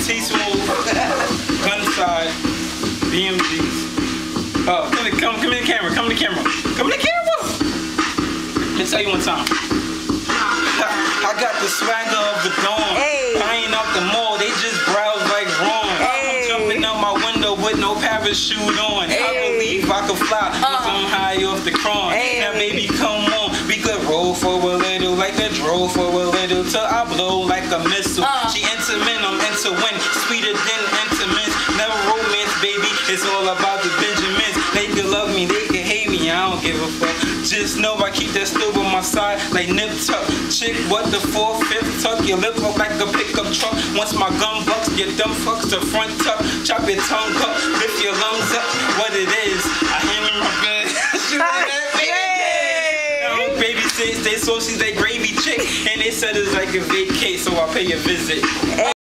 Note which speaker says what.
Speaker 1: T-Smooth, Gunside, BMGs. Oh, come in the camera. Come in the camera. Let me tell you one time. I got the swagger of the dawn.
Speaker 2: Hey.
Speaker 1: I ain't out the mall, they just browse like Ron.
Speaker 2: Hey.
Speaker 1: I'm jumping out my window with no parachute on.
Speaker 2: Hey.
Speaker 1: I believe I could fly, cause I'm high off the cron.
Speaker 2: Hey.
Speaker 1: Now baby, come on, we could roll for a little, like a drove for a little, till I blow like a missile. She into men, I'm into win, sweeter than intimates. Never romance, baby, it's all about the Benjamins. They could love me, they could hate me, I don't give a fuck. Just know I keep that still by my side, like nip tuck. Chick, what the 4/5 tuck? Your lip look like a pickup truck. Once my gun bucks, get them fucks to front tuck. Chop your tongue up, lift your lungs up. What it is, I hand in my bed. Baby says they saucy, they gravy chick, and they said it's like a vacate, so I pay a visit.
Speaker 2: Hey.